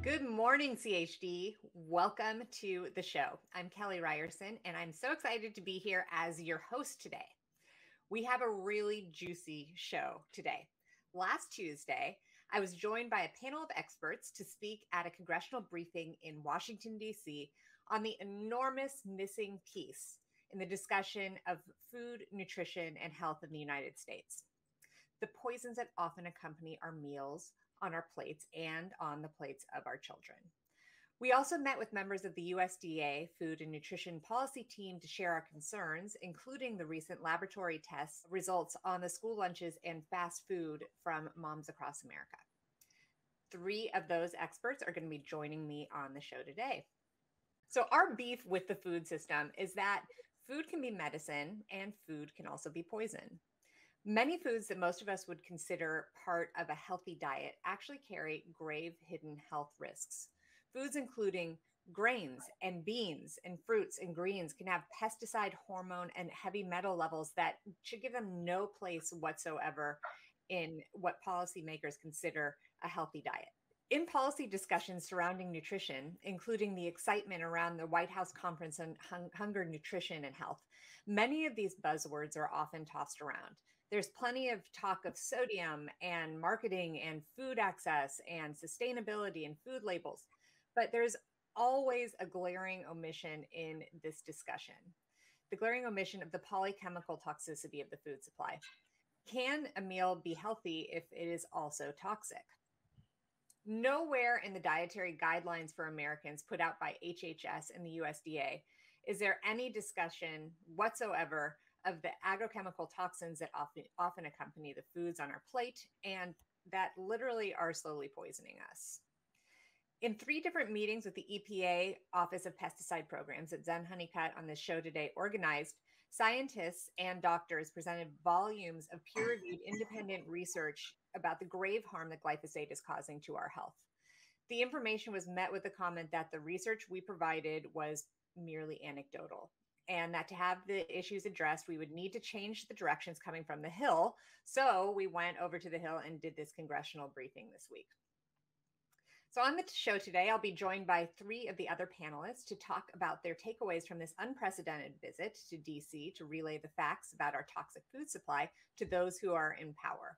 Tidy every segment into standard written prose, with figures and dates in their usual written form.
Good morning, CHD. Welcome to the show. I'm Kelly Ryerson, and I'm so excited to be here as your host today. We have a really juicy show today. Last Tuesday, I was joined by a panel of experts to speak at a congressional briefing in Washington, D.C. on the enormous missing piece in the discussion of food, nutrition, and health in the United States. The poisons that often accompany our meals on our plates and on the plates of our children. We also met with members of the USDA Food and Nutrition Policy Team to share our concerns, including the recent laboratory test results on the school lunches and fast food from moms across America. 3 of those experts are going to be joining me on the show today. So our beef with the food system is that food can be medicine and food can also be poison. Many foods that most of us would consider part of a healthy diet actually carry grave hidden health risks. Foods including grains and beans and fruits and greens can have pesticide, hormone, and heavy metal levels that should give them no place whatsoever in what policymakers consider a healthy diet. In policy discussions surrounding nutrition, including the excitement around the White House Conference on Hunger, Nutrition, and Health, many of these buzzwords are often tossed around. There's plenty of talk of sodium and marketing and food access and sustainability and food labels, but there's always a glaring omission in this discussion. The glaring omission of the polychemical toxicity of the food supply. Can a meal be healthy if it is also toxic? Nowhere in the dietary guidelines for Americans put out by HHS and the USDA is there any discussion whatsoever of the agrochemical toxins that often accompany the foods on our plate and that literally are slowly poisoning us. In 3 different meetings with the EPA Office of Pesticide Programs that Zen Honeycutt on this show today organized, scientists and doctors presented volumes of peer-reviewed independent research about the grave harm that glyphosate is causing to our health. The information was met with the comment that the research we provided was merely anecdotal, and that to have the issues addressed, we would need to change the directions coming from the Hill. So we went over to the Hill and did this congressional briefing this week. So on the show today, I'll be joined by 3 of the other panelists to talk about their takeaways from this unprecedented visit to DC to relay the facts about our toxic food supply to those who are in power.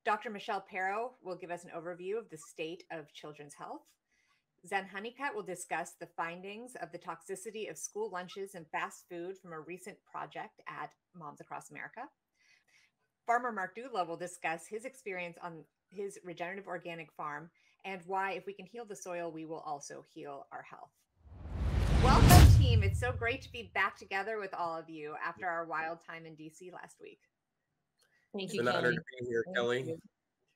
Dr. Michelle Pero will give us an overview of the state of children's health. Zen Honeycutt will discuss the findings of the toxicity of school lunches and fast food from a recent project at Moms Across America. Farmer Mark Dula will discuss his experience on his regenerative organic farm and why, if we can heal the soil, we will also heal our health. Welcome, team. It's so great to be back together with all of you after our wild time in DC last week. Thank you, It's an honor Kelly. to be here, Kelly.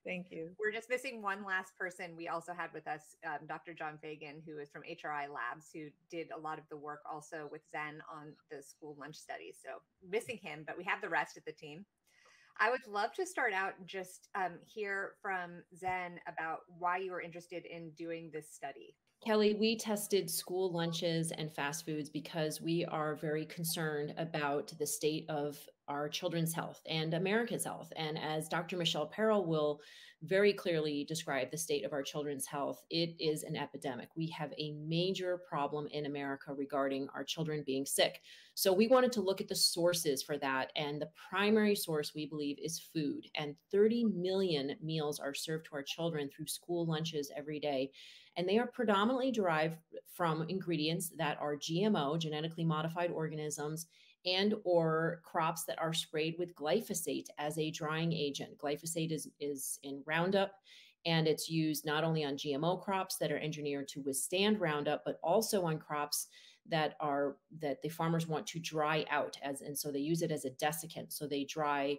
Thank you. We're just missing one last person. We also had with us Dr. John Fagan, who is from HRI Labs, who did a lot of the work also with Zen on the school lunch study. So missing him, but we have the rest of the team. I would love to start out just hear from Zen about why you were interested in doing this study. Kelly, we tested school lunches and fast foods because we are very concerned about the state of our children's health and America's health. And as Dr. Michelle Pero will very clearly describe the state of our children's health, it is an epidemic. We have a major problem in America regarding our children being sick. So we wanted to look at the sources for that. And the primary source, we believe, is food. And 30 million meals are served to our children through school lunches every day. And they are predominantly derived from ingredients that are GMO, genetically modified organisms, and or crops that are sprayed with glyphosate as a drying agent. Glyphosate is in Roundup, and it's used not only on GMO crops that are engineered to withstand Roundup, but also on crops that the farmers want to dry out, and so they use it as a desiccant. So they dry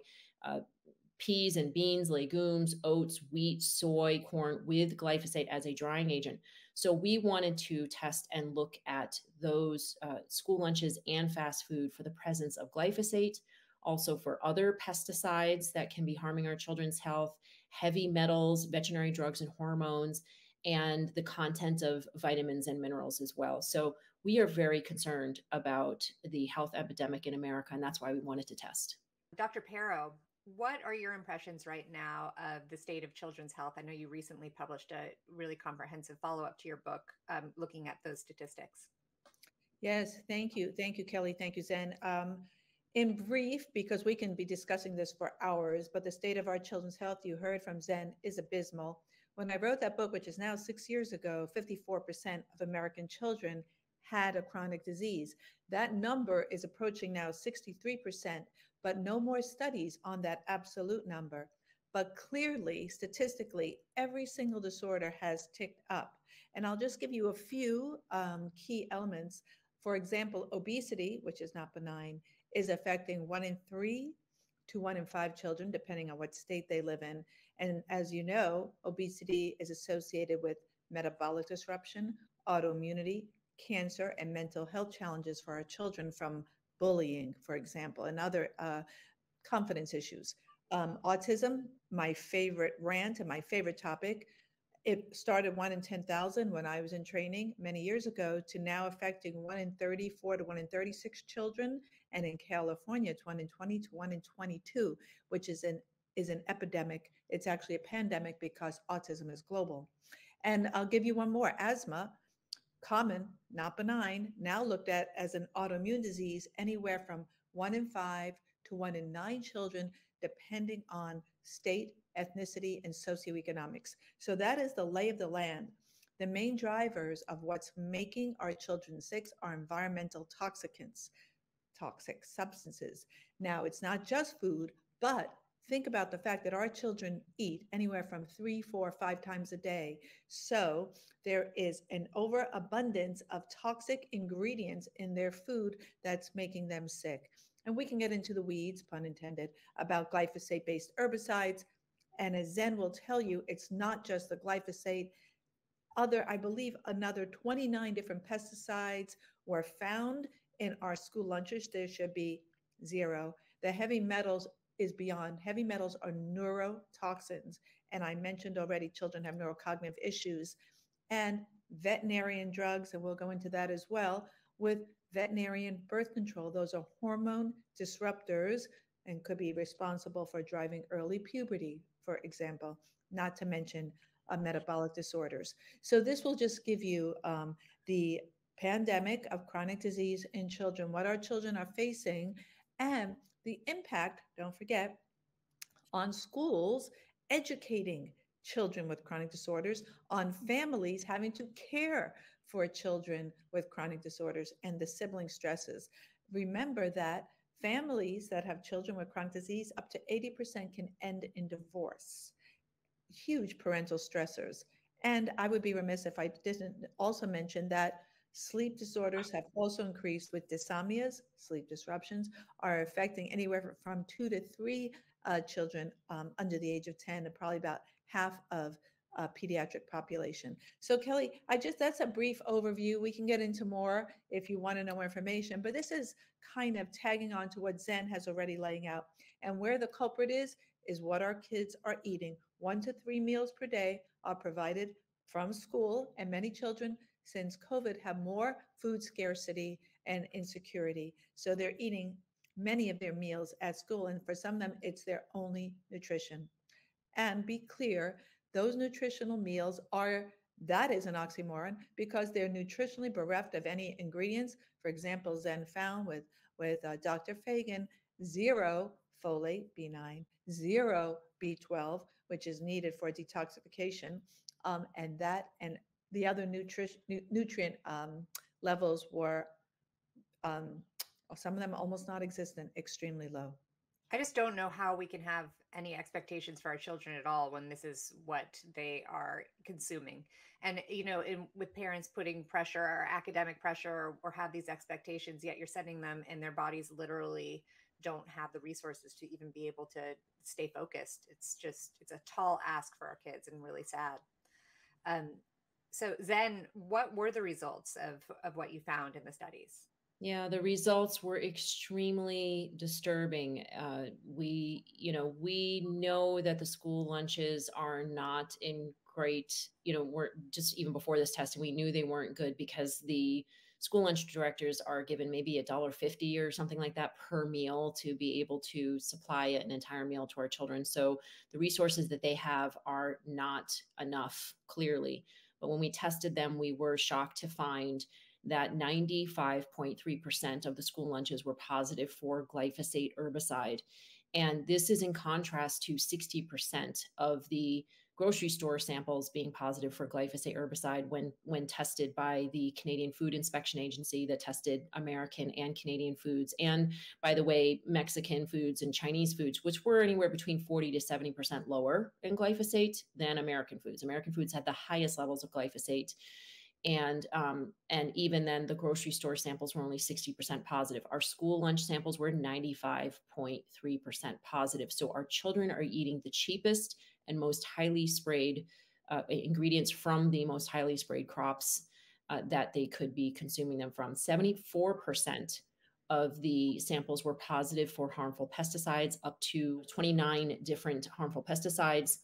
peas and beans, legumes, oats, wheat, soy, corn with glyphosate as a drying agent. So we wanted to test and look at those school lunches and fast food for the presence of glyphosate, also for other pesticides that can be harming our children's health, heavy metals, veterinary drugs and hormones, and the content of vitamins and minerals as well. So we are very concerned about the health epidemic in America, and that's why we wanted to test. Dr. Pero, What are your impressions right now of the state of children's health? I know you recently published a really comprehensive follow up to your book looking at those statistics. Yes, thank you. Thank you, Kelly. Thank you, Zen. In brief, because we can be discussing this for hours, but the state of our children's health, you heard from Zen, is abysmal. When I wrote that book, which is now 6 years ago, 54% of American children had a chronic disease. That number is approaching now 63%, but no more studies on that absolute number. But clearly, statistically, every single disorder has ticked up. And I'll just give you a few key elements. For example, obesity, which is not benign, is affecting 1 in 3 to 1 in 5 children, depending on what state they live in. And as you know, obesity is associated with metabolic disruption, autoimmunity, cancer, and mental health challenges for our children from bullying, for example, and other confidence issues. Autism, my favorite rant and my favorite topic, it started 1 in 10,000 when I was in training many years ago to now affecting 1 in 34 to 1 in 36 children, and in California, it's 1 in 20 to 1 in 22, which is an epidemic. It's actually a pandemic because autism is global. And I'll give you one more: asthma, common, not benign, now looked at as an autoimmune disease, anywhere from 1 in 5 to 1 in 9 children, depending on state, ethnicity, and socioeconomics. So that is the lay of the land. The main drivers of what's making our children sick are environmental toxicants, toxic substances. Now, it's not just food, but think about the fact that our children eat anywhere from 3, 4, 5 times a day. So there is an overabundance of toxic ingredients in their food that's making them sick. And we can get into the weeds, pun intended, about glyphosate-based herbicides. And as Zen will tell you, it's not just the glyphosate. I believe another 29 different pesticides were found in our school lunches. There should be zero. The heavy metals is beyond. Heavy metals are neurotoxins. And I mentioned already, children have neurocognitive issues. And veterinarian drugs, and we'll go into that as well, with veterinarian birth control. Those are hormone disruptors and could be responsible for driving early puberty, for example, not to mention metabolic disorders. So this will just give you the pandemic of chronic disease in children, what our children are facing, and the impact, don't forget, on schools educating children with chronic disorders, on families having to care for children with chronic disorders, and the sibling stresses. Remember that families that have children with chronic disease, up to 80% can end in divorce. Huge parental stressors. And I would be remiss if I didn't also mention that sleep disorders have also increased with dysomnias. Sleep disruptions are affecting anywhere from 2 to 3 children under the age of 10, and probably about half of pediatric population. So Kelly, that's a brief overview. We can get into more if you want to know more information, but this is kind of tagging on to what Zen has already laying out. And where the culprit is what our kids are eating. 1 to 3 meals per day are provided from school, and many children since COVID have more food scarcity and insecurity. So they're eating many of their meals at school, and for some of them, it's their only nutrition. And be clear, those nutritional meals that is an oxymoron because they're nutritionally bereft of any ingredients. For example, Zen found with Dr. Fagan, 0 folate, B9, 0 B12, which is needed for detoxification, and the other nutrient levels were some of them almost non-existent, extremely low. I just don't know how we can have any expectations for our children at all when this is what they are consuming. And, with parents putting pressure or academic pressure or have these expectations, yet you're setting them and their bodies literally don't have the resources to even be able to stay focused. It's a tall ask for our kids and really sad. So Zen, what were the results of what you found in the studies? Yeah, the results were extremely disturbing. We know that the school lunches are not in great, we're just even before this testing, we knew they weren't good because the school lunch directors are given maybe $1.50 or something like that per meal to be able to supply an entire meal to our children. So the resources that they have are not enough, clearly. But when we tested them, we were shocked to find that 95.3% of the school lunches were positive for glyphosate herbicide. And this is in contrast to 60% of the grocery store samples being positive for glyphosate herbicide when tested by the Canadian Food Inspection Agency that tested American and Canadian foods. And by the way, Mexican foods and Chinese foods, which were anywhere between 40 to 70% lower in glyphosate than American foods. American foods had the highest levels of glyphosate. And even then, the grocery store samples were only 60% positive. Our school lunch samples were 95.3% positive. So our children are eating the cheapest and most highly sprayed ingredients from the most highly sprayed crops that they could be consuming them from. 74% of the samples were positive for harmful pesticides, up to 29 different harmful pesticides.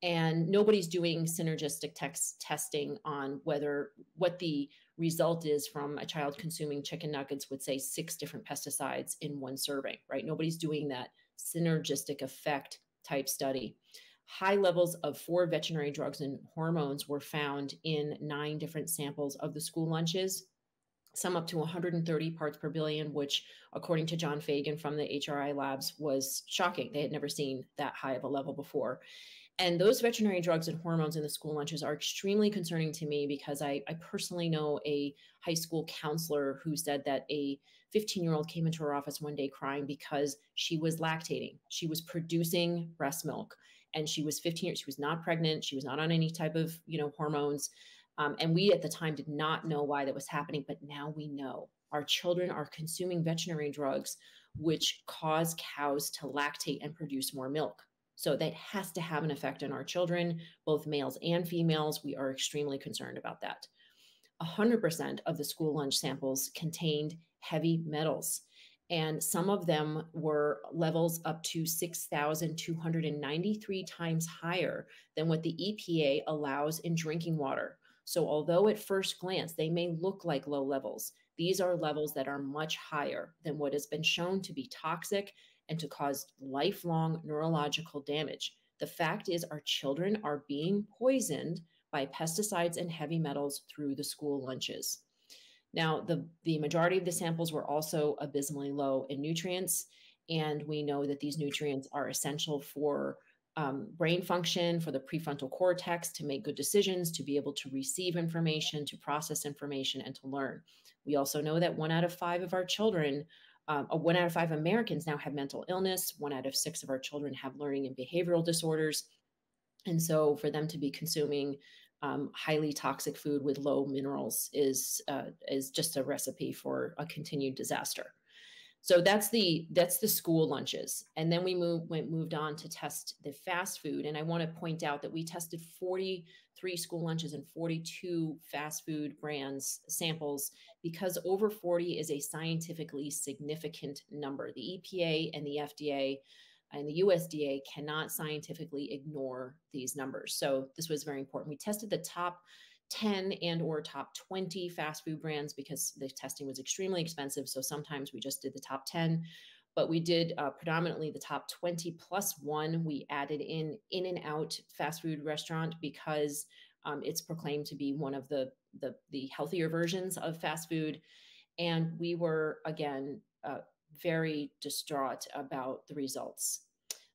And nobody's doing synergistic testing on what the result is from a child consuming chicken nuggets with, say, 6 different pesticides in one serving, right? Nobody's doing that synergistic effect type study. High levels of 4 veterinary drugs and hormones were found in 9 different samples of the school lunches, some up to 130 parts per billion, which, according to John Fagan from the HRI labs, was shocking. They had never seen that high of a level before. And those veterinary drugs and hormones in the school lunches are extremely concerning to me because I personally know a high school counselor who said that a 15-year-old came into her office one day crying because she was lactating. She was producing breast milk, and she was 15 years. She was not pregnant. She was not on any type of, hormones. And we at the time did not know why that was happening, but now we know. Our children are consuming veterinary drugs which cause cows to lactate and produce more milk. So that has to have an effect on our children, both males and females. We are extremely concerned about that. 100% of the school lunch samples contained heavy metals, and some of them were levels up to 6,293 times higher than what the EPA allows in drinking water. So although at first glance they may look like low levels, these are levels that are much higher than what has been shown to be toxic and to cause lifelong neurological damage. The fact is, our children are being poisoned by pesticides and heavy metals through the school lunches. Now, the majority of the samples were also abysmally low in nutrients, and we know that these nutrients are essential for brain function, for the prefrontal cortex, to make good decisions, to be able to receive information, to process information, and to learn. We also know that 1 out of 5 of our children 1 out of 5 Americans now have mental illness. 1 out of 6 of our children have learning and behavioral disorders. And so for them to be consuming highly toxic food with low minerals is just a recipe for a continued disaster. So that's the school lunches. And then we moved on to test the fast food. And I want to point out that we tested 43 school lunches and 42 fast food brands samples, because over 40 is a scientifically significant number. The EPA and the FDA and the USDA cannot scientifically ignore these numbers. So this was very important. We tested the top 10 and or top 20 fast food brands because the testing was extremely expensive. So sometimes we just did the top 10, but we did predominantly the top 20 plus 1. We added in In-N-Out fast food restaurant because it's proclaimed to be one of the healthier versions of fast food. And we were, again, very distraught about the results.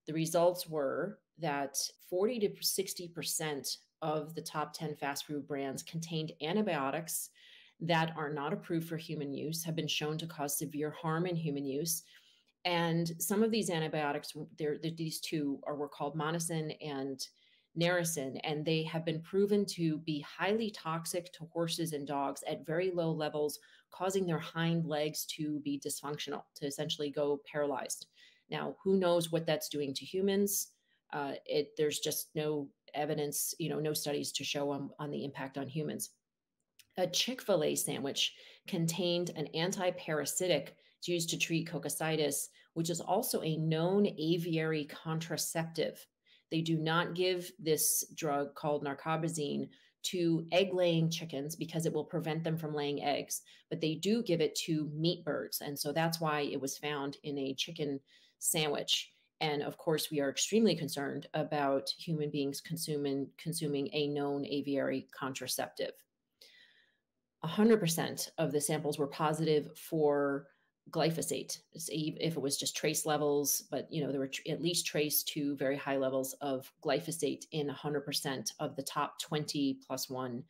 The results were that 40 to 60% of the top 10 fast food brands contained antibiotics that are not approved for human use, have been shown to cause severe harm in human use. And some of these antibiotics, these two were called monosin and narracin, and they have been proven to be highly toxic to horses and dogs at very low levels, causing their hind legs to be dysfunctional, to essentially go paralyzed. Now, who knows what that's doing to humans? There's just no evidence, no studies to show on the impact on humans. A Chick-fil-A sandwich contained an anti-parasitic used to treat coccidiosis, which is also a known aviary contraceptive. They do not give this drug called narcobazine to egg-laying chickens because it will prevent them from laying eggs, but they do give it to meat birds. And so that's why it was found in a chicken sandwich. And of course, we are extremely concerned about human beings consuming a known aviary contraceptive. 100% of the samples were positive for glyphosate, if it was just trace levels, but there were at least traced to very high levels of glyphosate in 100% of the top 20 plus one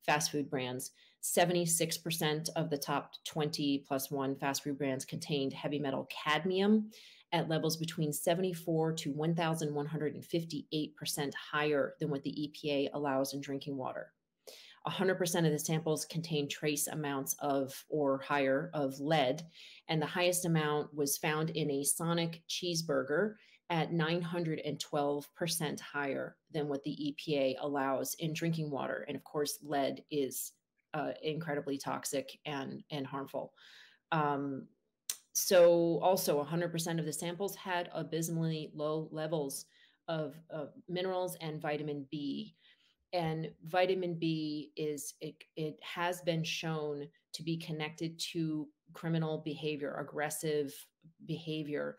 fast food brands. 76% of the top 20 plus one fast food brands contained heavy metal cadmium at levels between 74 to 1,158% higher than what the EPA allows in drinking water. 100% of the samples contained trace amounts of or higher of lead, and the highest amount was found in a Sonic cheeseburger at 912% higher than what the EPA allows in drinking water. And of course, lead is incredibly toxic and harmful. So also 100% of the samples had abysmally low levels of minerals and vitamin B. And vitamin B it has been shown to be connected to criminal behavior, aggressive behavior.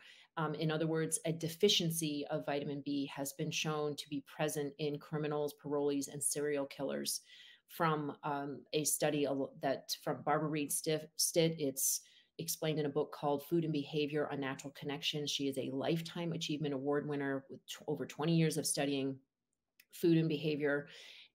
In other words, a deficiency of vitamin B has been shown to be present in criminals, parolees, and serial killers. From a study that from Barbara Reed Stitt, it's explained in a book called Food and Behavior: A Natural Connection. She is a Lifetime Achievement Award winner with over 20 years of studying food and behavior.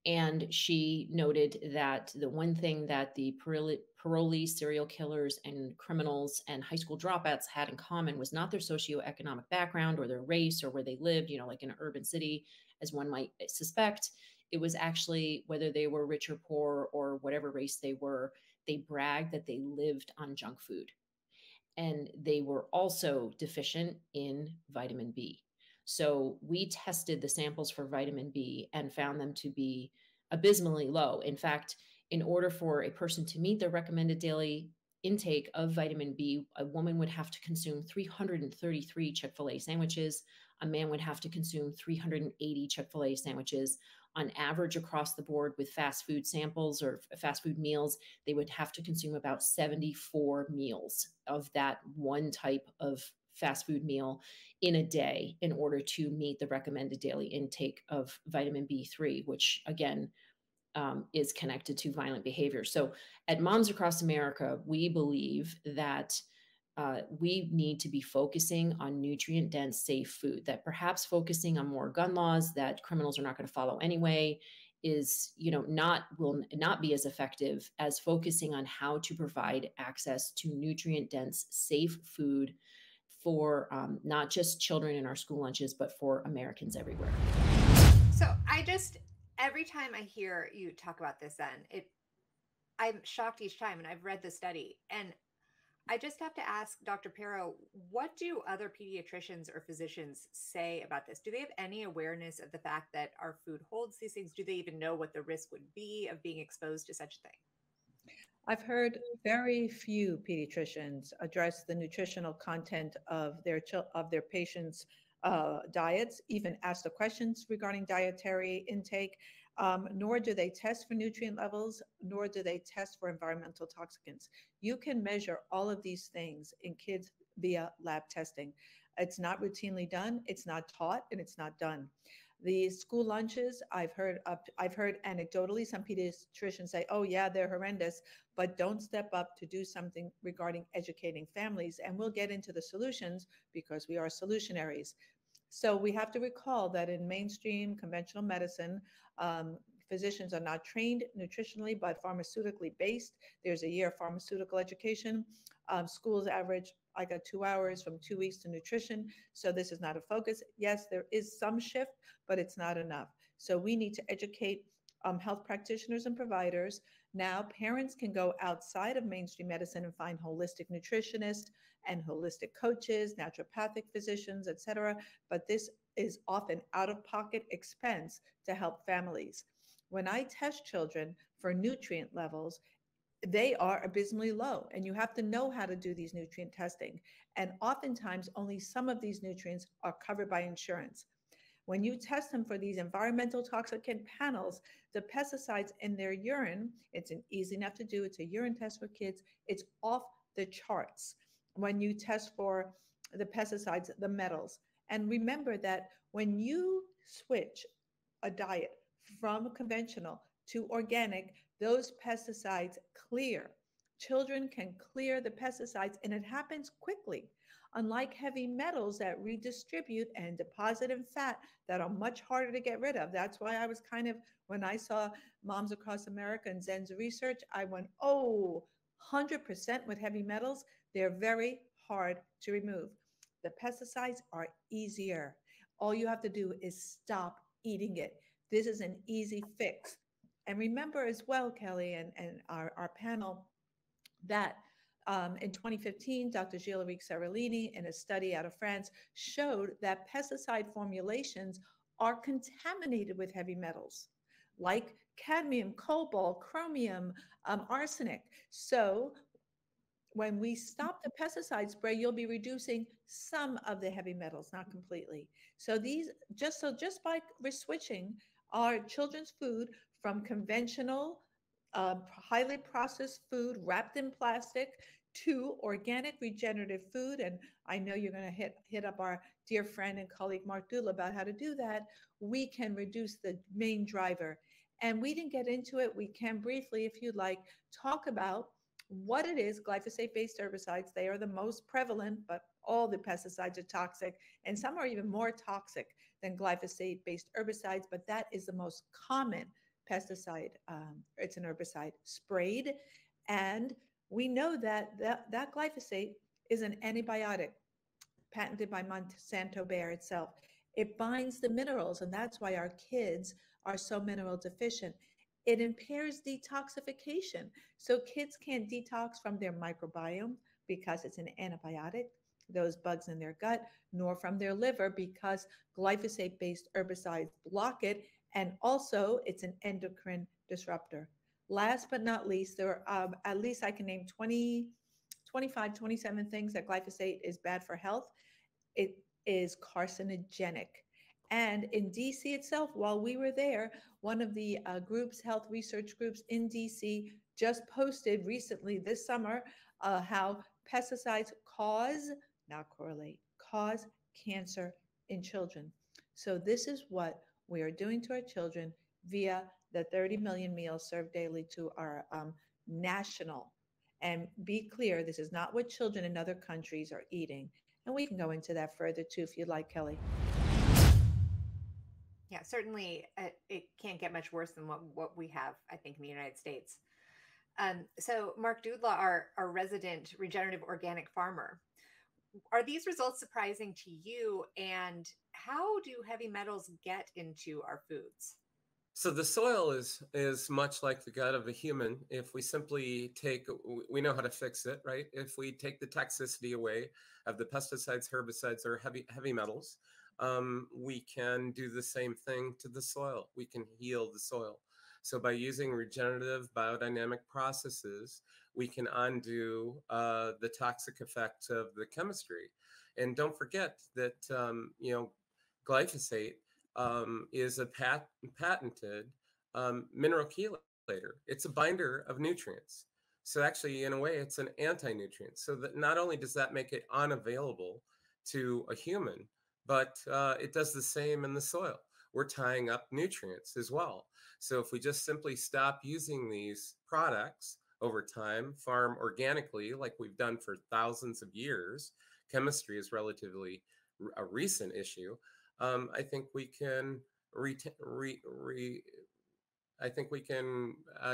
And she noted that the one thing that the parolees, serial killers, and criminals and high school dropouts had in common was not their socioeconomic background or their race or where they lived, like in an urban city, as one might suspect. It was actually whether they were rich or poor or whatever race they were, they bragged that they lived on junk food. And they were also deficient in vitamin B. So we tested the samples for vitamin B and found them to be abysmally low. In fact, in order for a person to meet the recommended daily intake of vitamin B, a woman would have to consume 333 Chick-fil-A sandwiches. A man would have to consume 380 Chick-fil-A sandwiches. On average, across the board with fast food samples or fast food meals, they would have to consume about 74 meals of that one type of fast food meal in a day in order to meet the recommended daily intake of vitamin B3, which again is connected to violent behavior. So at Moms Across America, we believe that we need to be focusing on nutrient-dense, safe food, that perhaps focusing on more gun laws that criminals are not going to follow anyway is, will not be as effective as focusing on how to provide access to nutrient-dense, safe food for not just children in our school lunches, but for Americans everywhere. So every time I hear you talk about this, I'm shocked each time, and I've read the study, and I just have to ask Dr. Pero, what do other pediatricians or physicians say about this? Do they have any awareness of the fact that our food holds these things? Do they even know what the risk would be of being exposed to such a thing? I've heard very few pediatricians address the nutritional content of their patients' diets, even ask the questions regarding dietary intake, nor do they test for nutrient levels, nor do they test for environmental toxicants. You can measure all of these things in kids via lab testing. It's not routinely done, it's not taught, and it's not done. The school lunches, I've heard anecdotally some pediatricians say, oh yeah, they're horrendous, but don't step up to do something regarding educating families. And we'll get into the solutions because we are solutionaries. So we have to recall that in mainstream conventional medicine, physicians are not trained nutritionally, but pharmaceutically based. There's a year of pharmaceutical education. Schools average, I got 2 hours from 2 weeks to nutrition. So this is not a focus. Yes, there is some shift, but it's not enough. So we need to educate health practitioners and providers. Now, parents can go outside of mainstream medicine and find holistic nutritionists and holistic coaches, naturopathic physicians, et cetera. But this is often out-of-pocket expense to help families. When I test children for nutrient levels, they are abysmally low, and you have to know how to do these nutrient testing. And oftentimes, only some of these nutrients are covered by insurance. When you test them for these environmental toxicant panels, the pesticides in their urine, it's an easy enough to do. It's a urine test for kids. It's off the charts. When you test for the pesticides, the metals. And remember that when you switch a diet from conventional to organic, those pesticides clear. Children can clear the pesticides and it happens quickly. Unlike heavy metals that redistribute and deposit in fat that are much harder to get rid of. That's why I was kind of, when I saw Moms Across America and Zen's research, I went, oh, 100% with heavy metals, they're very hard to remove. The pesticides are easier. All you have to do is stop eating it. This is an easy fix. And remember as well, Kelly, and our panel, that in 2015, Dr. Gilles Serralini, in a study out of France, showed that pesticide formulations are contaminated with heavy metals like cadmium, cobalt, chromium, arsenic. So when we stop the pesticide spray, you'll be reducing some of the heavy metals, not completely. So just by switching our children's food from conventional, highly processed food wrapped in plastic to organic regenerative food, and I know you're going to hit up our dear friend and colleague Mark Dula about how to do that, we can reduce the main driver. And we didn't get into it. We can briefly, if you'd like, talk about what it is. Glyphosate-based herbicides, they are the most prevalent, but all the pesticides are toxic, and some are even more toxic than glyphosate-based herbicides, but that is the most common pesticide. It's an herbicide sprayed, and we know that glyphosate is an antibiotic patented by Monsanto Bayer itself. It binds the minerals, and that's why our kids are so mineral deficient. It impairs detoxification. So kids can't detox from their microbiome because it's an antibiotic, those bugs in their gut, nor from their liver because glyphosate-based herbicides block it. And also it's an endocrine disruptor. Last but not least, there are at least I can name 20, 25, 27 things that glyphosate is bad for health. It is carcinogenic. And in DC itself, while we were there, one of the groups, health research groups in DC, just posted recently this summer how pesticides cause, not correlate, cause cancer in children. So this is what we are doing to our children via the 30 million meals served daily to our national. And be clear, this is not what children in other countries are eating. And we can go into that further too, if you'd like, Kelly. Yeah, certainly it can't get much worse than what we have, I think, in the United States. So Mark Dudla, our resident regenerative organic farmer, are these results surprising to you? And how do heavy metals get into our foods? So the soil is much like the gut of a human. If we simply we know how to fix it, right? If we take the toxicity away of the pesticides, herbicides, or heavy metals, we can do the same thing to the soil. We can heal the soil. So by using regenerative biodynamic processes, we can undo the toxic effects of the chemistry. And don't forget that glyphosate is a patented mineral chelator. It's a binder of nutrients. So actually, in a way, it's an anti-nutrient. So that not only does that make it unavailable to a human, but it does the same in the soil. We're tying up nutrients as well. So if we just simply stop using these products over time, farm organically like we've done for thousands of years, chemistry is relatively a recent issue. I think we can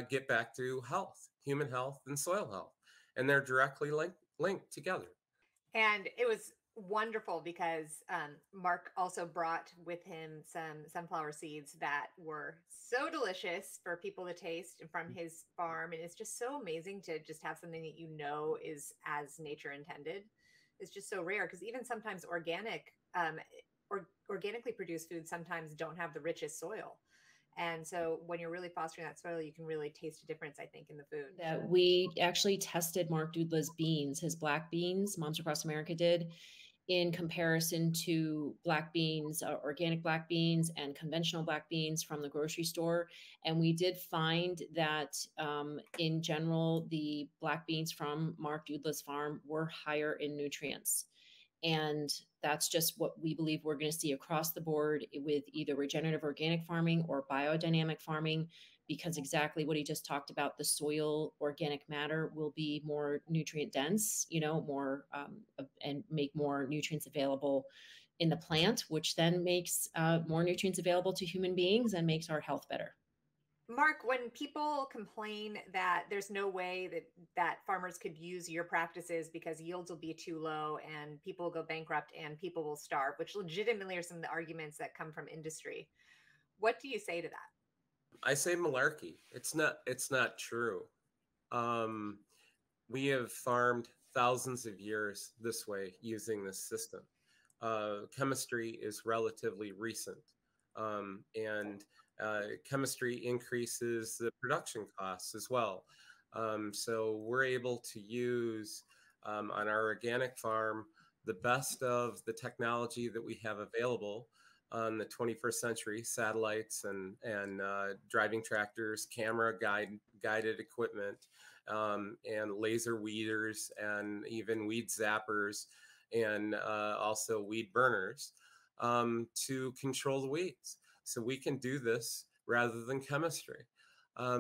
get back to health, human health and soil health, and they're directly linked together. And it was wonderful because Mark also brought with him some sunflower seeds that were so delicious for people to taste from his farm. And it's just so amazing to just have something that is as nature intended. It's just so rare because even sometimes organically produced foods sometimes don't have the richest soil. And so when you're really fostering that soil, you can really taste a difference, I think, in the food. That we actually tested Mark Dudla's beans, his black beans, Moms Across America did, in comparison to black beans, organic black beans and conventional black beans from the grocery store. And we did find that in general, the black beans from Mark Dudlow's farm were higher in nutrients. And that's just what we believe we're going to see across the board with either regenerative organic farming or biodynamic farming, because exactly what he just talked about, the soil organic matter will be more nutrient dense, more and make more nutrients available in the plant, which then makes more nutrients available to human beings and makes our health better. Mark, when people complain that there's no way that farmers could use your practices because yields will be too low and people will go bankrupt and people will starve, which legitimately are some of the arguments that come from industry, what do you say to that? I say malarkey. It's not true. We have farmed thousands of years this way using this system. Chemistry is relatively recent, and chemistry increases the production costs as well. So we're able to use on our organic farm the best of the technology that we have available on the 21st century: satellites and driving tractors, guided equipment, and laser weeders, and even weed zappers, and also weed burners to control the weeds. So we can do this rather than chemistry. A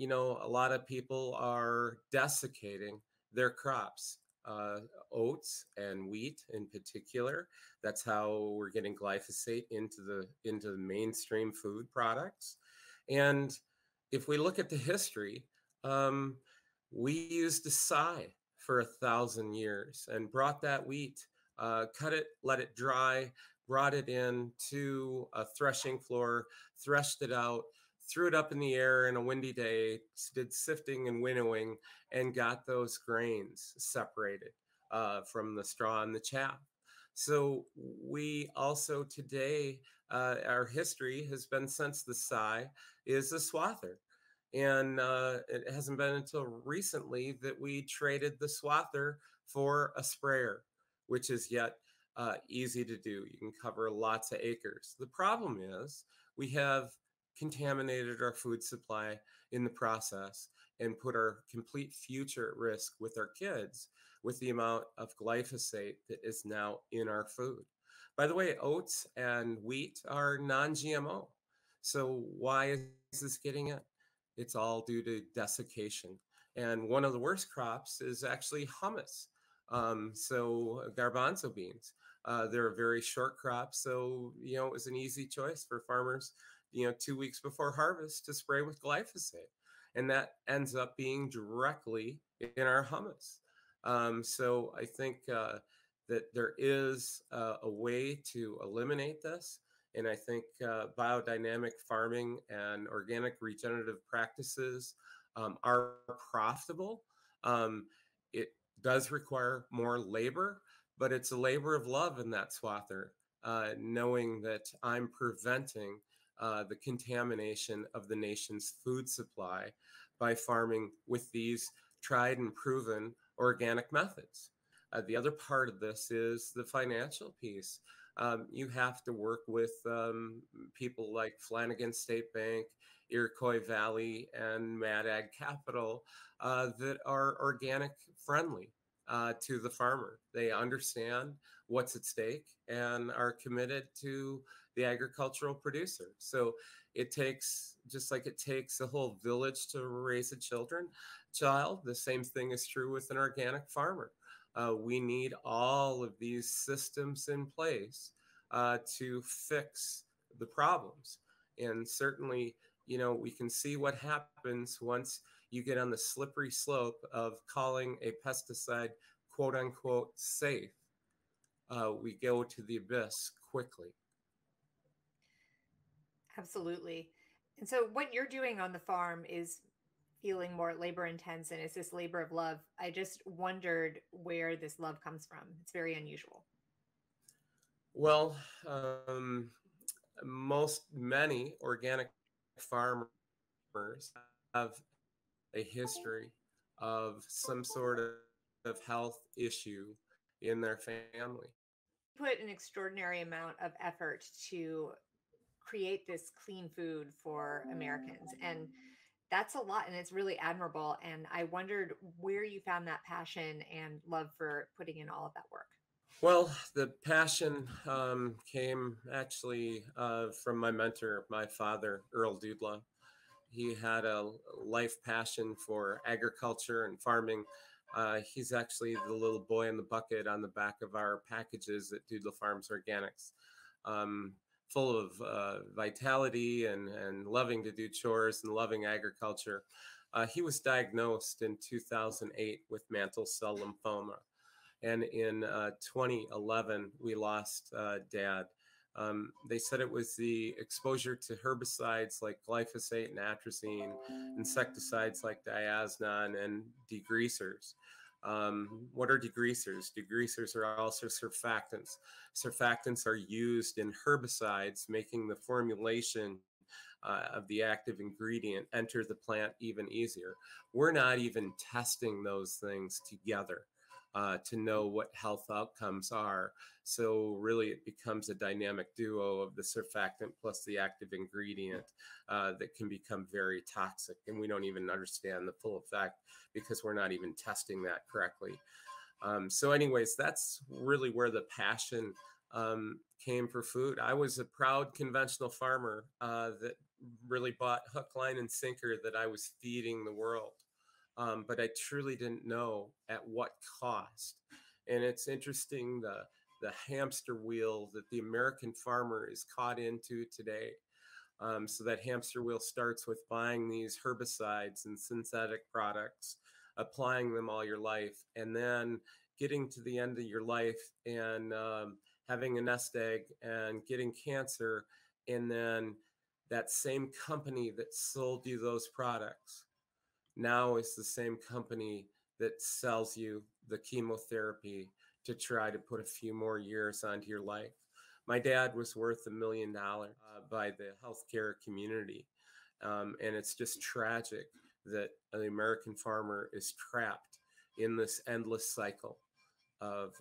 lot of people are desiccating their crops, oats and wheat in particular. That's how we're getting glyphosate into the mainstream food products. And if we look at the history, we used a scythe for 1,000 years and brought that wheat, cut it, let it dry, brought it in to a threshing floor, threshed it out, threw it up in the air in a windy day, did sifting and winnowing, and got those grains separated from the straw and the chaff. So we also today, our history has been since the scythe is a swather. And it hasn't been until recently that we traded the swather for a sprayer, which is yet easy to do. You can cover lots of acres. The problem is we have contaminated our food supply in the process and put our complete future at risk with our kids with the amount of glyphosate that is now in our food. By the way, oats and wheat are non-GMO. So why is this getting in? It's all due to desiccation. And one of the worst crops is actually hummus. So garbanzo beans. They're a very short crop. So, it was an easy choice for farmers, 2 weeks before harvest to spray with glyphosate. And that ends up being directly in our hummus. So I think that there is a way to eliminate this. And I think biodynamic farming and organic regenerative practices are profitable. It does require more labor, but it's a labor of love in that swather, knowing that I'm preventing the contamination of the nation's food supply by farming with these tried and proven organic methods. The other part of this is the financial piece. You have to work with people like Flanagan State Bank, Iroquois Valley, and Mad Ag Capital that are organic friendly to the farmer. They understand what's at stake and are committed to the agricultural producer. So it takes, just like it takes a whole village to raise a child, the same thing is true with an organic farmer. We need all of these systems in place to fix the problems. And certainly, we can see what happens once you get on the slippery slope of calling a pesticide quote unquote safe. We go to the abyss quickly. Absolutely. And so what you're doing on the farm is feeling more labor intense, and it's this labor of love. I just wondered where this love comes from. It's very unusual. Well, many organic farmers have a history of some sort of health issue in their family. put an extraordinary amount of effort to create this clean food for Americans. And that's a lot, and it's really admirable. And I wondered where you found that passion and love for putting in all of that work. Well, the passion came actually from my mentor, my father, Earl Dudla. He had a life passion for agriculture and farming. He's actually the little boy in the bucket on the back of our packages at Dudla Farms Organics. Um, Full of vitality and loving to do chores and loving agriculture. He was diagnosed in 2008 with mantle cell lymphoma. And in 2011, we lost Dad. They said it was the exposure to herbicides like glyphosate and atrazine, insecticides like diazinon, and degreasers. What are degreasers? Degreasers are also surfactants. Surfactants are used in herbicides, making the formulation of the active ingredient enter the plant even easier. We're not even testing those things together to know what health outcomes are. So really it becomes a dynamic duo of the surfactant plus the active ingredient that can become very toxic. And we don't even understand the full effect because we're not even testing that correctly. So anyways, that's really where the passion came for food. I was a proud conventional farmer that really bought hook, line, and sinker that I was feeding the world. But I truly didn't know at what cost. And it's interesting the hamster wheel that the American farmer is caught into today. So that hamster wheel starts with buying these herbicides and synthetic products, applying them all your life, and then getting to the end of your life and having a nest egg and getting cancer. And then that same company that sold you those products now is the same company that sells you the chemotherapy to try to put a few more years onto your life. My dad was worth $1 million by the healthcare community. And it's just tragic that the American farmer is trapped in this endless cycle of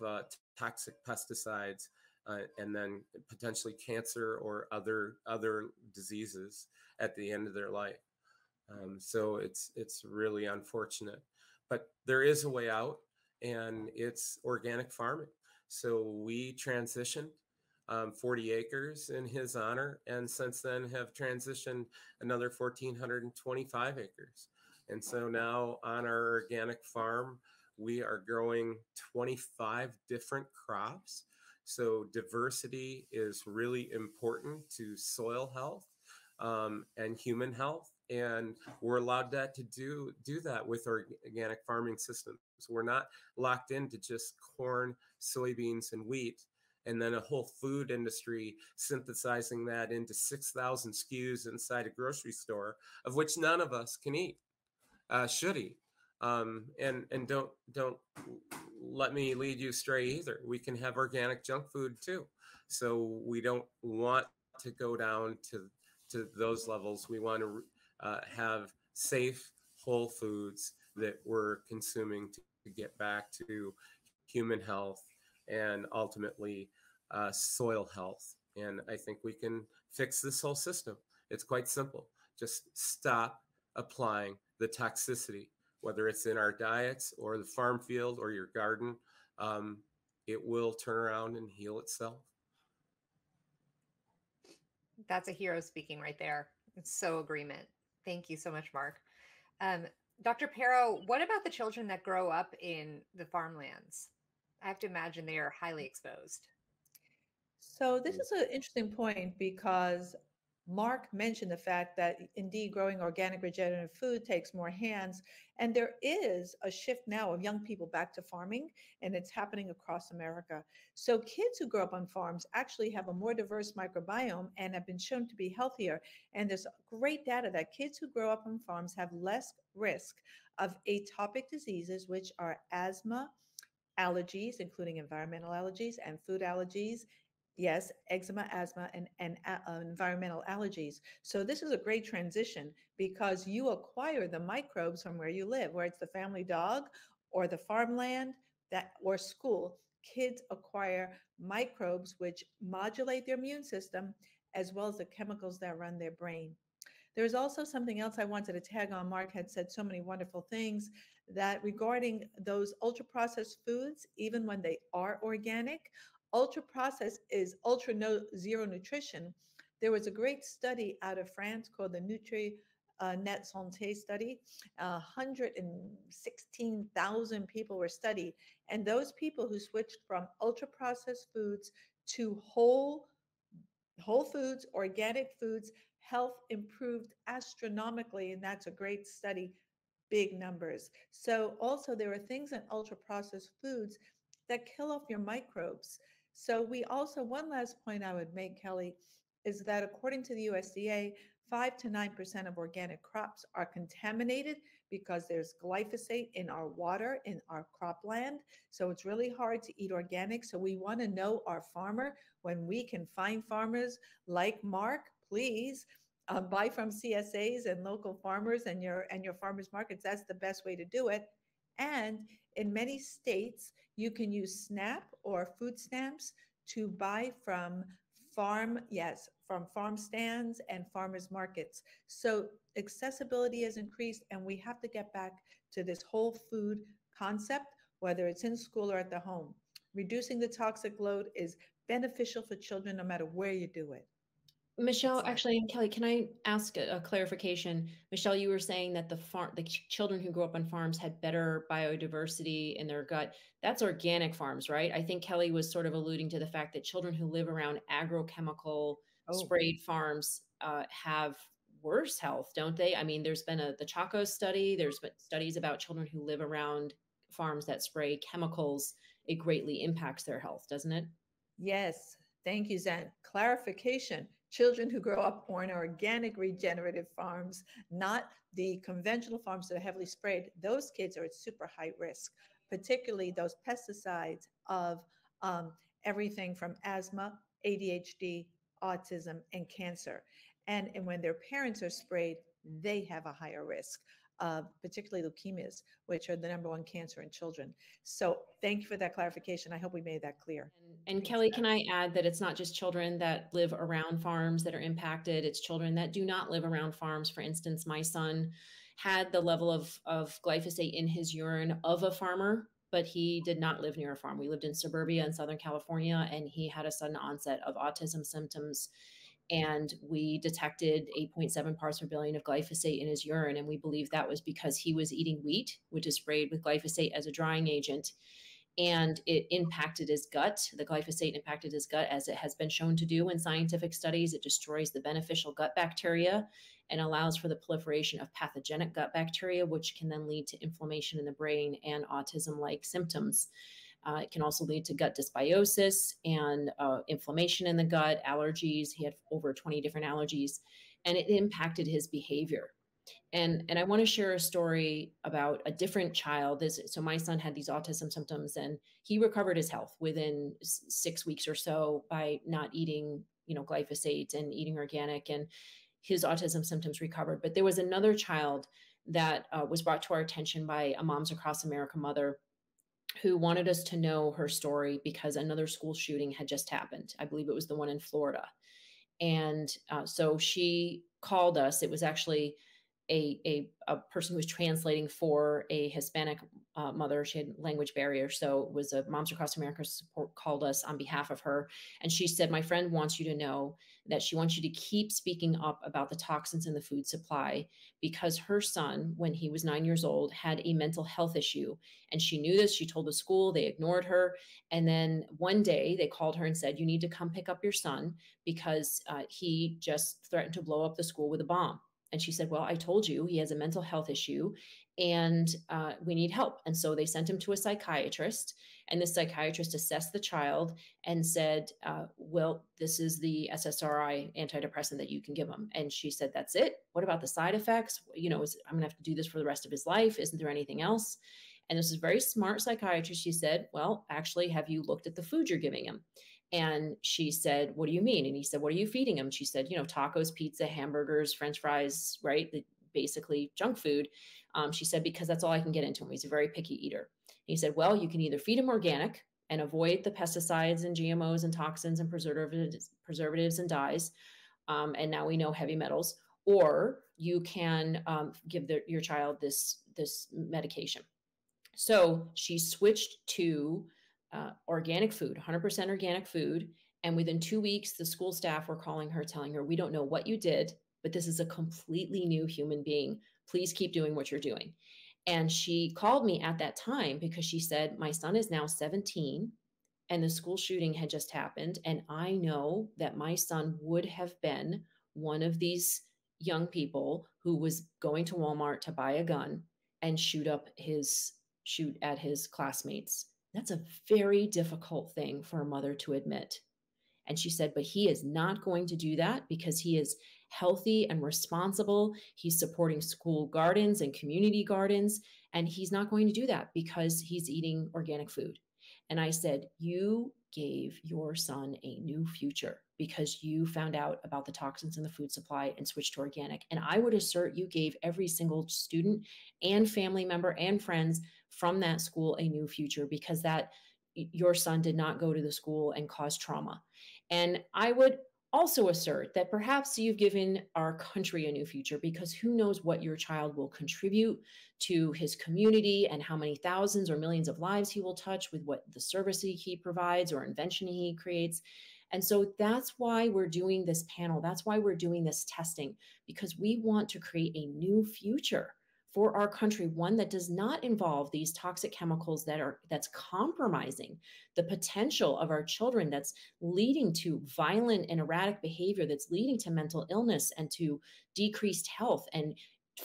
toxic pesticides and then potentially cancer or other diseases at the end of their life. So it's really unfortunate, but there is a way out, and it's organic farming. So we transitioned 40 acres in his honor, and since then have transitioned another 1,425 acres. And so now on our organic farm, we are growing 25 different crops. So diversity is really important to soil health and human health. And we're allowed that to do that with organic farming systems. We're not locked into just corn, soybeans, and wheat, and then a whole food industry synthesizing that into 6,000 SKUs inside a grocery store, of which none of us can eat, should eat. And don't let me lead you astray either. We can have organic junk food too. So we don't want to go down to those levels. We want to have safe, whole foods that we're consuming to get back to human health and ultimately soil health. And I think we can fix this whole system. It's quite simple. Just stop applying the toxicity, whether it's in our diets or the farm field or your garden. It will turn around and heal itself. That's a hero speaking right there. It's so agreement. Thank you so much, Mark. Um, Dr. Pero, what about the children that grow up in the farmlands? I have to imagine they are highly exposed. So this is an interesting point because Mark mentioned the fact that indeed growing organic regenerative food takes more hands. And there is a shift now of young people back to farming, and it's happening across America. So kids who grow up on farms actually have a more diverse microbiome and have been shown to be healthier. And there's great data that kids who grow up on farms have less risk of atopic diseases, which are asthma, allergies, including environmental allergies and food allergies. Yes, eczema, asthma, and environmental allergies. So this is a great transition because you acquire the microbes from where you live, where it's the family dog or the farmland that or school. kids acquire microbes which modulate their immune system as well as the chemicals that run their brain. There's also something else I wanted to tag on. Mark had said so many wonderful things that regarding those ultra processed foods, even when they are organic, ultra processed is ultra no, zero nutrition. There was a great study out of France called the Nutri Net Santé study. 116,000 people were studied, and those people who switched from ultra processed foods to whole foods, organic foods, health improved astronomically, and that's a great study, big numbers. So also there are things in ultra processed foods that kill off your microbes. So we also, one last point I would make, Kelly, is that according to the USDA, 5 to 9% of organic crops are contaminated because there's glyphosate in our water, in our cropland. So it's really hard to eat organic. So we want to know our farmer. When we can find farmers like Mark, please buy from CSAs and local farmers and your farmers markets. That's the best way to do it. And in many states, you can use SNAP or food stamps to buy from from farm stands and farmers markets. So accessibility has increased, and we have to get back to this whole food concept, whether it's in school or at the home. Reducing the toxic load is beneficial for children no matter where you do it. Michelle, actually, and Kelly, can I ask a clarification? Michelle, you were saying that the children who grew up on farms had better biodiversity in their gut. That's organic farms, right? I think Kelly was sort of alluding to the fact that children who live around agrochemical sprayed farms have worse health, don't they? I mean, there's been the Chaco study. There's been studies about children who live around farms that spray chemicals. It greatly impacts their health, doesn't it? Yes. Thank you, Zen. Clarification. Children who grow up on organic regenerative farms, not the conventional farms that are heavily sprayed, those kids are at super high risk, particularly those pesticides of everything from asthma, ADHD, autism, and cancer. And when their parents are sprayed, they have a higher risk, particularly leukemias, which are the #1 cancer in children. So thank you for that clarification. I hope we made that clear. And Kelly, can I add that it's not just children that live around farms that are impacted, it's children that do not live around farms. For instance, my son had the level of glyphosate in his urine of a farmer, but he did not live near a farm. We lived in suburbia in Southern California, and he had a sudden onset of autism symptoms. And we detected 8.7 parts per billion of glyphosate in his urine. And we believe that was because he was eating wheat, which is sprayed with glyphosate as a drying agent. And it impacted his gut. The glyphosate impacted his gut, as it has been shown to do in scientific studies. It destroys the beneficial gut bacteria and allows for the proliferation of pathogenic gut bacteria, which can then lead to inflammation in the brain and autism-like symptoms. It can also lead to gut dysbiosis and inflammation in the gut, allergies. He had over 20 different allergies, and it impacted his behavior. And I want to share a story about a different child. So my son had these autism symptoms, and he recovered his health within 6 weeks or so by not eating, glyphosate and eating organic, and his autism symptoms recovered. But there was another child that was brought to our attention by a Moms Across America mother who wanted us to know her story because another school shooting had just happened. I believe it was the one in Florida. And so she called us. It was actually a person who was translating for a Hispanic mother. She had language barrier. So it was a Moms Across America support called us on behalf of her. And she said, my friend wants you to know that she wants you to keep speaking up about the toxins in the food supply, because her son, when he was 9 years old, had a mental health issue. And she knew this. She told the school, they ignored her. And then one day they called her and said, you need to come pick up your son because he just threatened to blow up the school with a bomb. And she said, well, I told you he has a mental health issue and we need help. And so they sent him to a psychiatrist, and the psychiatrist assessed the child and said, well, this is the SSRI antidepressant that you can give him. And she said, that's it. What about the side effects? I'm going to have to do this for the rest of his life. Isn't there anything else? And this is a very smart psychiatrist. She said, well, actually, have you looked at the food you're giving him? And she said, what do you mean? And he said, what are you feeding him? She said, tacos, pizza, hamburgers, French fries, right? Basically junk food. She said, because that's all I can get into him. He's a very picky eater. And he said, well, you can either feed him organic and avoid the pesticides and GMOs and toxins and preservatives and dyes. And now we know heavy metals, or you can give your child this medication. So she switched to organic food, 100% organic food. And within 2 weeks, the school staff were calling her, telling her, we don't know what you did, but this is a completely new human being. Please keep doing what you're doing. And she called me at that time because she said, my son is now 17 and the school shooting had just happened. And I know that my son would have been one of these young people who was going to Walmart to buy a gun and shoot at his classmates. That's a very difficult thing for a mother to admit. And she said, but he is not going to do that because he is healthy and responsible. He's supporting school gardens and community gardens. And he's not going to do that because he's eating organic food. And I said, you gave your son a new future because you found out about the toxins in the food supply and switched to organic. And I would assert you gave every single student and family member and friends from that school a new future because that your son did not go to the school and cause trauma. And I would also assert that perhaps you've given our country a new future because who knows what your child will contribute to his community and how many thousands or millions of lives he will touch with what the service he provides or invention he creates. And so that's why we're doing this panel. That's why we're doing this testing, because we want to create a new future for our country, one that does not involve these toxic chemicals that's compromising the potential of our children, that's leading to violent and erratic behavior, that's leading to mental illness and to decreased health, and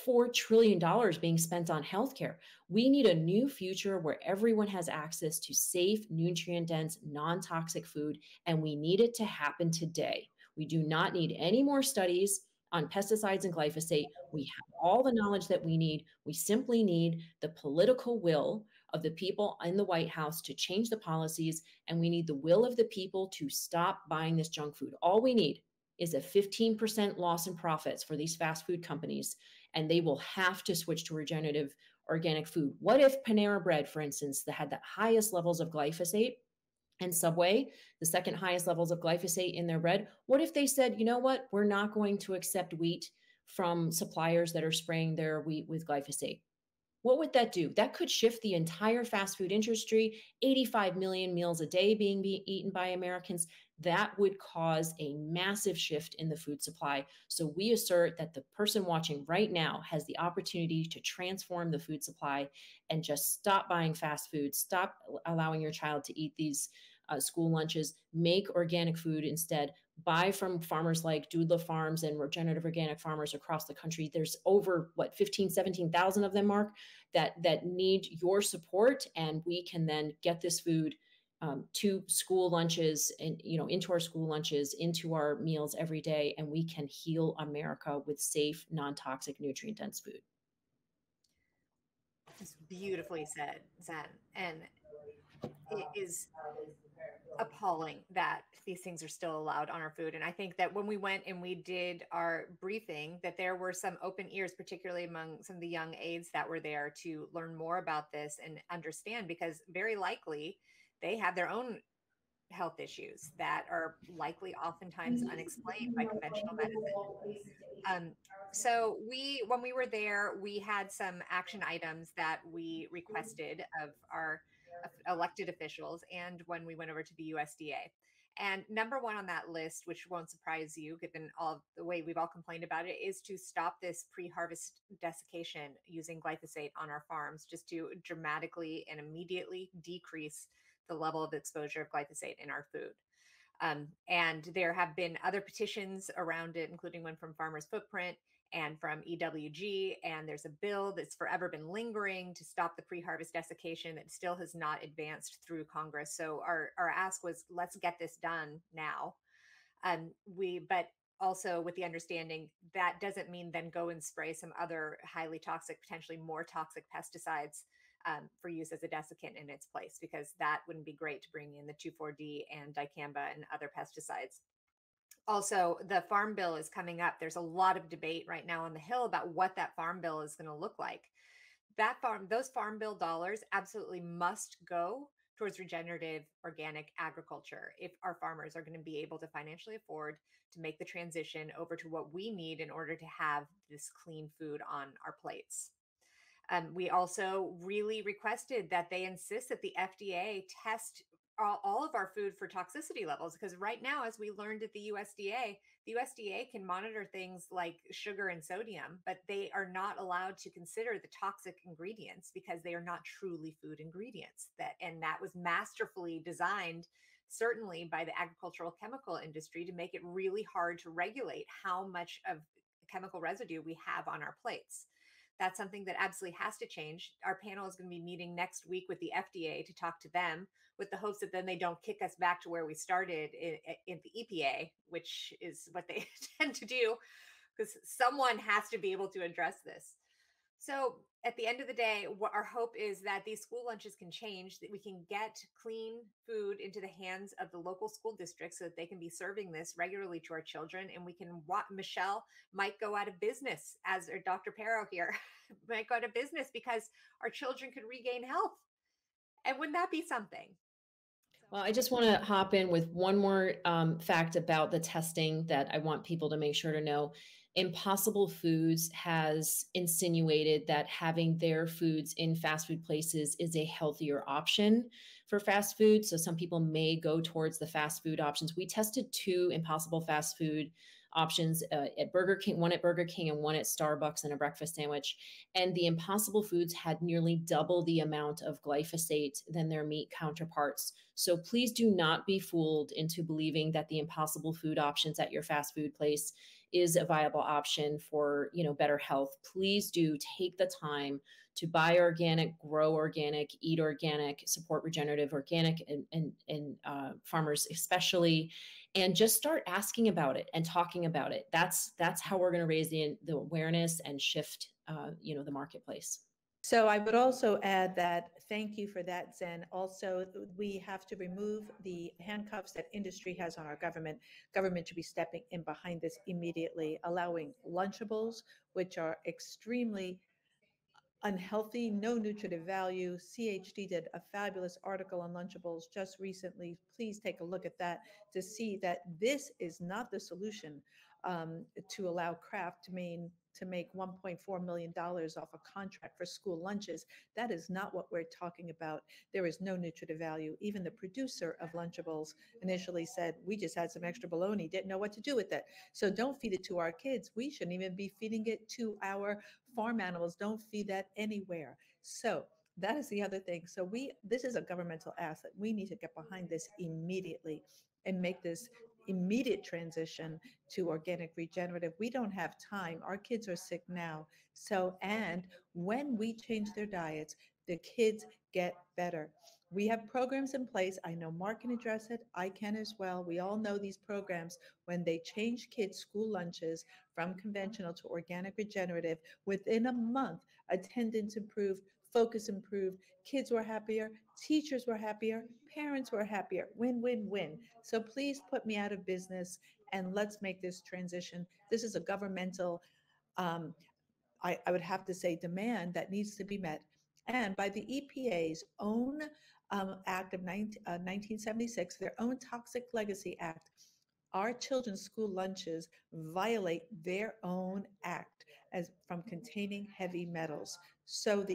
$4 trillion being spent on healthcare. We need a new future where everyone has access to safe, nutrient-dense, non-toxic food, and we need it to happen today. We do not need any more studies on pesticides and glyphosate. We have all the knowledge that we need. We simply need the political will of the people in the White House to change the policies, and we need the will of the people to stop buying this junk food. All we need is a 15% loss in profits for these fast food companies, and they will have to switch to regenerative organic food. What if Panera Bread, for instance, that had the highest levels of glyphosate, and Subway, the second highest levels of glyphosate in their bread, what if they said, you know what, we're not going to accept wheat from suppliers that are spraying their wheat with glyphosate? What would that do? That could shift the entire fast food industry, 85 million meals a day being eaten by Americans. That would cause a massive shift in the food supply. So we assert that the person watching right now has the opportunity to transform the food supply and just stop buying fast food, stop allowing your child to eat these school lunches, make organic food instead, buy from farmers like Doodla Farms and regenerative organic farmers across the country. There's over 17,000 of them, Mark, that need your support. And we can then get this food to school lunches and, into our school lunches, into our meals every day. And we can heal America with safe, non-toxic, nutrient-dense food. It's beautifully said, Zen. And it is appalling that these things are still allowed on our food. And I think that when we went and we did our briefing, that there were some open ears, particularly among some of the young aides that were there, to learn more about this and understand, because very likely they have their own health issues that are likely oftentimes unexplained by conventional medicine. So when we were there, we had some action items that we requested of our elected officials, and when we went over to the USDA. And number one on that list, which won't surprise you given all the way we've all complained about it, is to stop this pre-harvest desiccation using glyphosate on our farms, just to dramatically and immediately decrease the level of exposure of glyphosate in our food. And there have been other petitions around it, including one from Farmers Footprint and from EWG. And there's a bill that's forever been lingering to stop the pre-harvest desiccation that still has not advanced through Congress. So our ask was, let's get this done now. But also with the understanding that doesn't mean then go and spray some other highly toxic, potentially more toxic pesticides for use as a desiccant in its place, because that wouldn't be great to bring in the 2,4-D and dicamba and other pesticides. Also, the farm bill is coming up. There's a lot of debate right now on the Hill about what that farm bill is going to look like. Those farm bill dollars absolutely must go towards regenerative organic agriculture if our farmers are going to be able to financially afford to make the transition over to what we need in order to have this clean food on our plates. We also really requested that they insist that the FDA test all of our food for toxicity levels, because right now, as we learned at the USDA can monitor things like sugar and sodium, but they are not allowed to consider the toxic ingredients because they are not truly food ingredients. That was masterfully designed, certainly by the agricultural chemical industry, to make it really hard to regulate how much of chemical residue we have on our plates. That's something that absolutely has to change. Our panel is going to be meeting next week with the FDA to talk to them, with the hopes that then they don't kick us back to where we started in the EPA, which is what they tend to do, because someone has to be able to address this. So at the end of the day, what our hope is that these school lunches can change, that we can get clean food into the hands of the local school districts so that they can be serving this regularly to our children. And we can, Michelle might go out of business, as or Dr. Pero here might go out of business, because our children could regain health. And wouldn't that be something? Well, I just want to hop in with one more fact about the testing that I want people to make sure to know. Impossible Foods has insinuated that having their foods in fast food places is a healthier option for fast food. So some people may go towards the fast food options. We tested 2 Impossible fast food options at Burger King, one at Burger King and one at Starbucks, and a breakfast sandwich. And the Impossible Foods had nearly double the amount of glyphosate than their meat counterparts. So please do not be fooled into believing that the Impossible Food options at your fast food place is a viable option for, better health. Please do take the time to buy organic, grow organic, eat organic, support regenerative organic and farmers especially, and just start asking about it and talking about it. That's how we're going to raise the awareness and shift, the marketplace. So I would also add that, thank you for that, Zen. Also, we have to remove the handcuffs that industry has on our government. Government should be stepping in behind this immediately, allowing Lunchables, which are extremely unhealthy, no nutritive value. CHD did a fabulous article on Lunchables just recently. Please take a look at that to see that this is not the solution to allow Kraft to make $1.4 million off a contract for school lunches. That is not what we're talking about. There is no nutritive value. Even the producer of Lunchables initially said, we just had some extra bologna, didn't know what to do with it. So don't feed it to our kids. We shouldn't even be feeding it to our farm animals. Don't feed that anywhere. So that is the other thing. So this is a governmental asset. We need to get behind this immediately and make this immediate transition to organic regenerative. We don't have time. Our kids are sick now. So, and when we change their diets, the kids get better. We have programs in place. I know Mark can address it. I can as well. We all know these programs. When they change kids' school lunches from conventional to organic regenerative, within a month, attendance improved, focus improved, kids were happier, teachers were happier, parents were happier. Win, win, win. So please put me out of business and let's make this transition. This is a governmental, I would have to say, demand that needs to be met. And by the EPA's own act of 1976, their own Toxic Legacy Act, our children's school lunches violate their own act as from containing heavy metals. So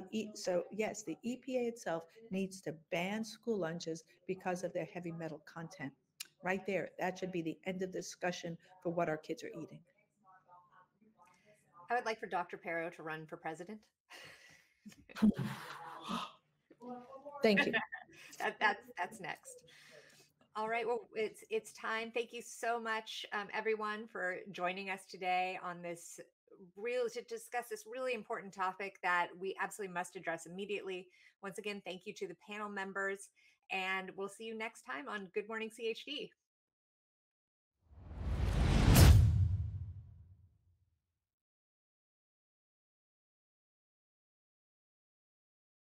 yes, the EPA itself needs to ban school lunches because of their heavy metal content. Right there, that should be the end of the discussion for what our kids are eating. I would like for Dr. Pero to run for president. Thank you. That's next. All right. Well, it's time. Thank you so much, everyone, for joining us today on this to discuss this really important topic that we absolutely must address immediately. Once again, thank you to the panel members, and we'll see you next time on Good Morning CHD.